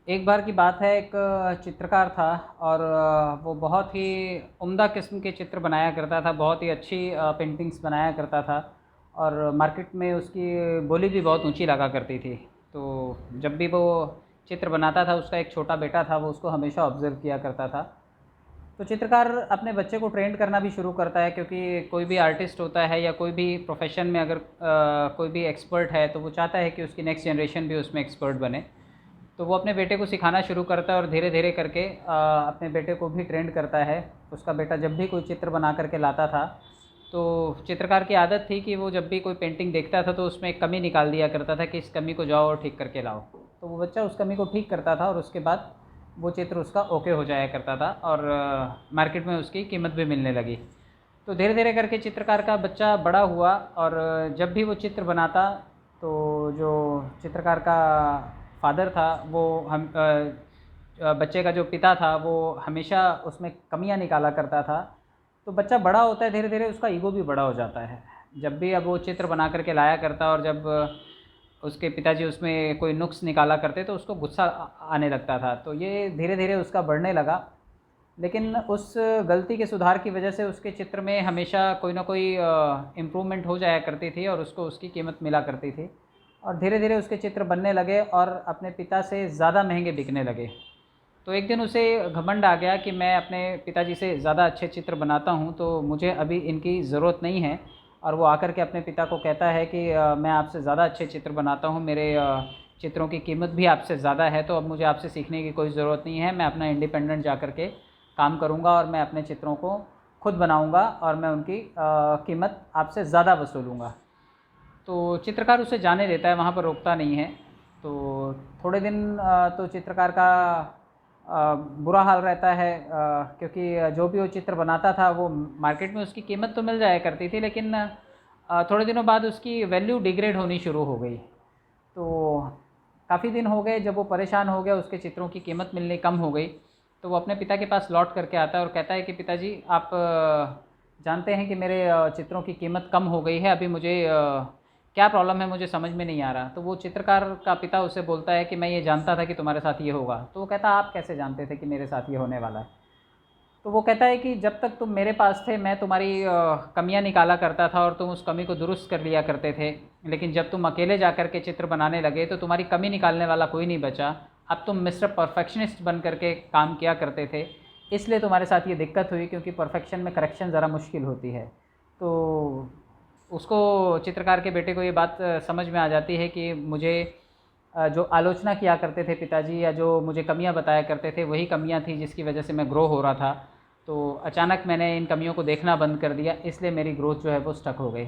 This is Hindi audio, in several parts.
एक बार की बात है, एक चित्रकार था और वो बहुत ही उम्दा किस्म के चित्र बनाया करता था, बहुत ही अच्छी पेंटिंग्स बनाया करता था और मार्केट में उसकी बोली भी बहुत ऊंची लगा करती थी। तो जब भी वो चित्र बनाता था, उसका एक छोटा बेटा था, वो उसको हमेशा ऑब्ज़र्व किया करता था। तो चित्रकार अपने बच्चे को ट्रेंड करना भी शुरू करता है, क्योंकि कोई भी आर्टिस्ट होता है या कोई भी प्रोफेशन में अगर कोई भी एक्सपर्ट है तो वो चाहता है कि उसकी नेक्स्ट जनरेशन भी उसमें एक्सपर्ट बने। तो वो अपने बेटे को सिखाना शुरू करता है और धीरे धीरे करके अपने बेटे को भी ट्रेंड करता है। उसका बेटा जब भी कोई चित्र बना करके लाता था, तो चित्रकार की आदत थी कि वो जब भी कोई पेंटिंग देखता था तो उसमें एक कमी निकाल दिया करता था कि इस कमी को जाओ और ठीक करके लाओ। तो वो बच्चा उस कमी को ठीक करता था और उसके बाद वो चित्र उसका ओके हो जाया करता था और मार्केट में उसकी कीमत भी मिलने लगी। तो धीरे धीरे करके चित्रकार का बच्चा बड़ा हुआ और जब भी वो चित्र बनाता, तो जो चित्रकार का फादर था वो बच्चे का जो पिता था वो हमेशा उसमें कमियां निकाला करता था। तो बच्चा बड़ा होता है, धीरे धीरे उसका ईगो भी बड़ा हो जाता है। जब भी अब वो चित्र बना करके लाया करता और जब उसके पिताजी उसमें कोई नुक्स निकाला करते तो उसको गुस्सा आने लगता था। तो ये धीरे धीरे उसका बढ़ने लगा। लेकिन उस गलती के सुधार की वजह से उसके चित्र में हमेशा कोई ना कोई इम्प्रूवमेंट हो जाया करती थी और उसको उसकी कीमत मिला करती थी। और धीरे धीरे उसके चित्र बनने लगे और अपने पिता से ज़्यादा महंगे बिकने लगे। तो एक दिन उसे घमंड आ गया कि मैं अपने पिताजी से ज़्यादा अच्छे चित्र बनाता हूँ, तो मुझे अभी इनकी ज़रूरत नहीं है। और वो आकर के अपने पिता को कहता है कि मैं आपसे ज़्यादा अच्छे चित्र बनाता हूँ, मेरे चित्रों की कीमत भी आपसे ज़्यादा है, तो अब मुझे आपसे सीखने की कोई ज़रूरत नहीं है। मैं अपना इंडिपेंडेंट जा कर के काम करूँगा और मैं अपने चित्रों को खुद बनाऊँगा और मैं उनकी कीमत आपसे ज़्यादा वसूलूँगा। तो चित्रकार उसे जाने देता है, वहाँ पर रोकता नहीं है। तो थोड़े दिन तो चित्रकार का बुरा हाल रहता है, क्योंकि जो भी वो चित्र बनाता था वो मार्केट में उसकी कीमत तो मिल जाया करती थी, लेकिन थोड़े दिनों बाद उसकी वैल्यू डिग्रेड होनी शुरू हो गई। तो काफ़ी दिन हो गए, जब वो परेशान हो गया, उसके चित्रों की कीमत मिलनी कम हो गई, तो वो अपने पिता के पास लौट करके आता है और कहता है कि पिताजी, आप जानते हैं कि मेरे चित्रों की कीमत कम हो गई है, अभी मुझे क्या प्रॉब्लम है मुझे समझ में नहीं आ रहा। तो वो चित्रकार का पिता उससे बोलता है कि मैं ये जानता था कि तुम्हारे साथ ये होगा। तो वो कहता, आप कैसे जानते थे कि मेरे साथ ये होने वाला है? तो वो कहता है कि जब तक तुम मेरे पास थे मैं तुम्हारी कमियां निकाला करता था और तुम उस कमी को दुरुस्त कर लिया करते थे, लेकिन जब तुम अकेले जा कर के चित्र बनाने लगे तो तुम्हारी कमी निकालने वाला कोई नहीं बचा। अब तुम मिस्टर परफेक्शनिस्ट बन करके काम किया करते थे, इसलिए तुम्हारे साथ ये दिक्कत हुई, क्योंकि परफेक्शन में करेक्शन ज़रा मुश्किल होती है। तो उसको, चित्रकार के बेटे को ये बात समझ में आ जाती है कि मुझे जो आलोचना किया करते थे पिताजी, या जो मुझे कमियां बताया करते थे, वही कमियां थी जिसकी वजह से मैं ग्रो हो रहा था। तो अचानक मैंने इन कमियों को देखना बंद कर दिया, इसलिए मेरी ग्रोथ जो है वो स्टक हो गई।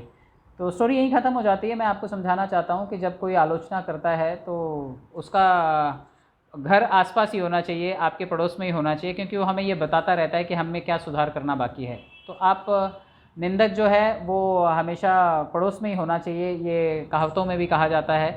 तो स्टोरी यहीं ख़त्म हो जाती है। मैं आपको समझाना चाहता हूँ कि जब कोई आलोचना करता है तो उसका घर आसपास ही होना चाहिए, आपके पड़ोस में ही होना चाहिए, क्योंकि वो हमें ये बताता रहता है कि हम में क्या सुधार करना बाकी है। तो आप, निंदक जो है वो हमेशा पड़ोस में ही होना चाहिए, ये कहावतों में भी कहा जाता है।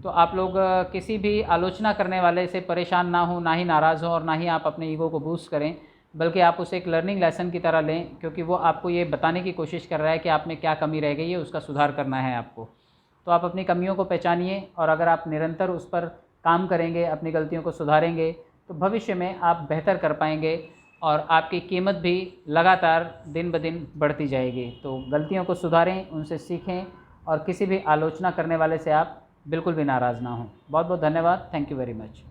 तो आप लोग किसी भी आलोचना करने वाले से परेशान ना हो, ना ही नाराज़ हों और ना ही आप अपने ईगो को बूस्ट करें, बल्कि आप उसे एक लर्निंग लेसन की तरह लें, क्योंकि वो आपको ये बताने की कोशिश कर रहा है कि आप में क्या कमी रह गई है, उसका सुधार करना है आपको। तो आप अपनी कमियों को पहचानिए और अगर आप निरंतर उस पर काम करेंगे, अपनी गलतियों को सुधारेंगे, तो भविष्य में आप बेहतर कर पाएंगे और आपकी कीमत भी लगातार दिन ब दिन बढ़ती जाएगी। तो गलतियों को सुधारें, उनसे सीखें और किसी भी आलोचना करने वाले से आप बिल्कुल भी नाराज़ ना हों। बहुत बहुत धन्यवाद। Thank you very much.